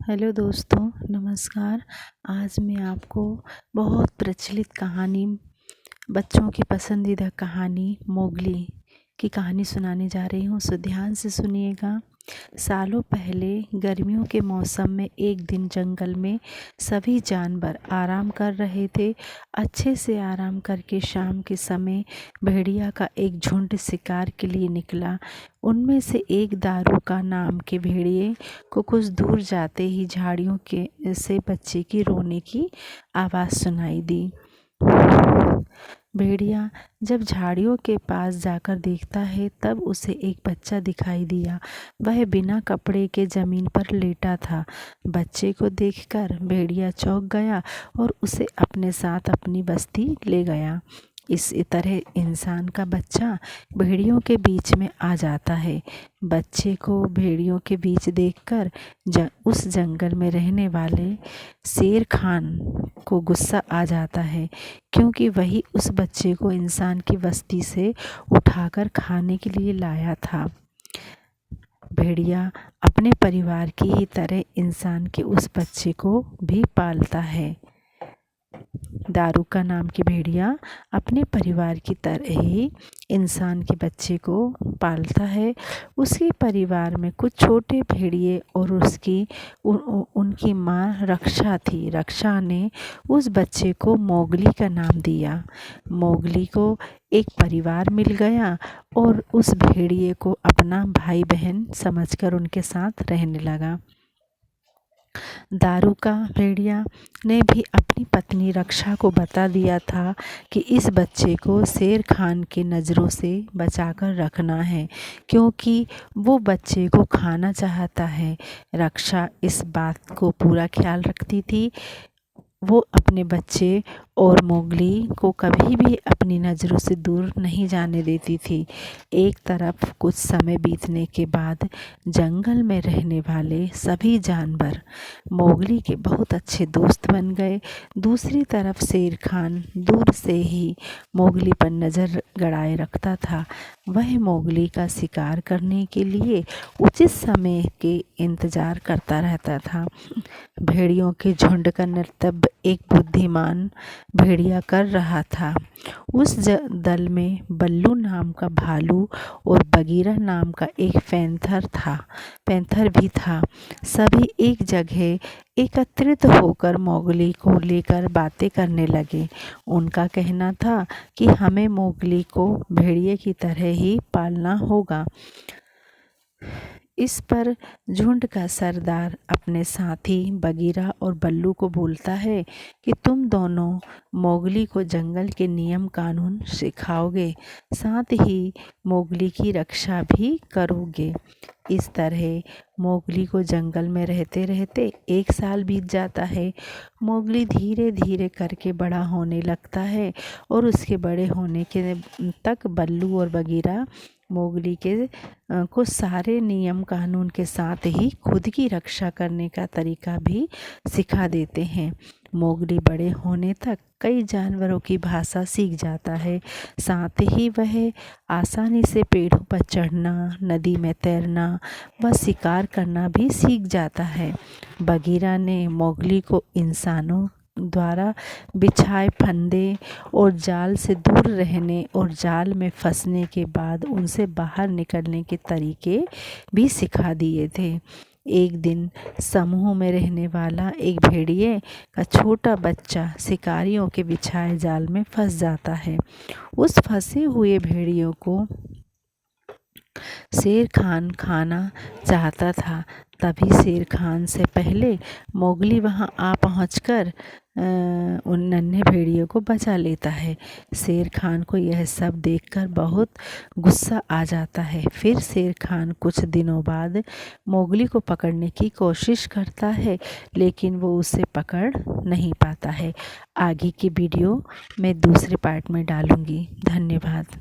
Hello दोस्तों, नमस्कार। आज मैं आपको बहुत प्रचलित कहानी, बच्चों की पसंदीदा कहानी मोगली की कहानी सुनाने जा रही हूँ। सो ध्यान से सुनिएगा। सालों पहले गर्मियों के मौसम में एक दिन जंगल में सभी जानवर आराम कर रहे थे। अच्छे से आराम करके शाम के समय भेड़िया का एक झुंड शिकार के लिए निकला। उनमें से एक दारू का नाम के भेड़िए को कुछ दूर जाते ही झाड़ियों के से बच्चे की रोने की आवाज़ सुनाई दी। भेड़िया जब झाड़ियों के पास जाकर देखता है तब उसे एक बच्चा दिखाई दिया। वह बिना कपड़े के ज़मीन पर लेटा था। बच्चे को देखकर भेड़िया चौंक गया और उसे अपने साथ अपनी बस्ती ले गया। इस तरह इंसान का बच्चा भेड़ियों के बीच में आ जाता है। बच्चे को भेड़ियों के बीच देखकर उस जंगल में रहने वाले शेर खान को गुस्सा आ जाता है, क्योंकि वही उस बच्चे को इंसान की बस्ती से उठाकर खाने के लिए लाया था। भेड़िया अपने परिवार की ही तरह इंसान के उस बच्चे को भी पालता है। दारू का नाम की भेड़िया अपने परिवार की तरह ही इंसान के बच्चे को पालता है। उसके परिवार में कुछ छोटे भेड़िए और उनकी माँ रक्षा थी। रक्षा ने उस बच्चे को मोगली का नाम दिया। मोगली को एक परिवार मिल गया और उस भेड़िए को अपना भाई बहन समझकर उनके साथ रहने लगा। दारू का भेड़िया ने भी अपनी पत्नी रक्षा को बता दिया था कि इस बच्चे को शेर खान के नज़रों से बचाकर रखना है, क्योंकि वो बच्चे को खाना चाहता है। रक्षा इस बात को पूरा ख्याल रखती थी। वो अपने बच्चे और मोगली को कभी भी अपनी नज़रों से दूर नहीं जाने देती थी। एक तरफ कुछ समय बीतने के बाद जंगल में रहने वाले सभी जानवर मोगली के बहुत अच्छे दोस्त बन गए। दूसरी तरफ शेर खान दूर से ही मोगली पर नज़र गड़ाए रखता था। वह मोगली का शिकार करने के लिए उचित समय के इंतज़ार करता रहता था। भेड़ियों के झुंड का नेतृत्व एक बुद्धिमान भेड़िया कर रहा था। उस दल में बल्लू नाम का भालू और बगीरा नाम का एक पैंथर भी था। सभी एक जगह एकत्रित होकर मोगली को लेकर बातें करने लगे। उनका कहना था कि हमें मोगली को भेड़िए की तरह ही पालना होगा। इस पर झुंड का सरदार अपने साथी बगीरा और बल्लू को बोलता है कि तुम दोनों मोगली को जंगल के नियम कानून सिखाओगे, साथ ही मोगली की रक्षा भी करोगे। इस तरह मोगली को जंगल में रहते रहते 1 साल बीत जाता है। मोगली धीरे धीरे करके बड़ा होने लगता है और उसके बड़े होने के तक बल्लू और बगीरा मोगली को सारे नियम कानून के साथ ही खुद की रक्षा करने का तरीका भी सिखा देते हैं। मोगली बड़े होने तक कई जानवरों की भाषा सीख जाता है। साथ ही वह आसानी से पेड़ों पर चढ़ना, नदी में तैरना व शिकार करना भी सीख जाता है। बगीरा ने मोगली को इंसानों द्वारा बिछाए फंदे और जाल से दूर रहने और जाल में फंसने के बाद उनसे बाहर निकलने के तरीके भी सिखा दिए थे। एक दिन समूह में रहने वाला एक भेड़िए का छोटा बच्चा शिकारियों के बिछाए जाल में फंस जाता है। उस फंसे हुए भेड़ियों को शेर खान खाना चाहता था। तभी शेर खान से पहले मोगली वहां आ पहुंचकर उन नन्हे भेड़ियों को बचा लेता है। शेर खान को यह सब देखकर बहुत गुस्सा आ जाता है। फिर शेर खान कुछ दिनों बाद मोगली को पकड़ने की कोशिश करता है, लेकिन वो उसे पकड़ नहीं पाता है। आगे की वीडियो मैं दूसरे पार्ट में डालूंगी। धन्यवाद।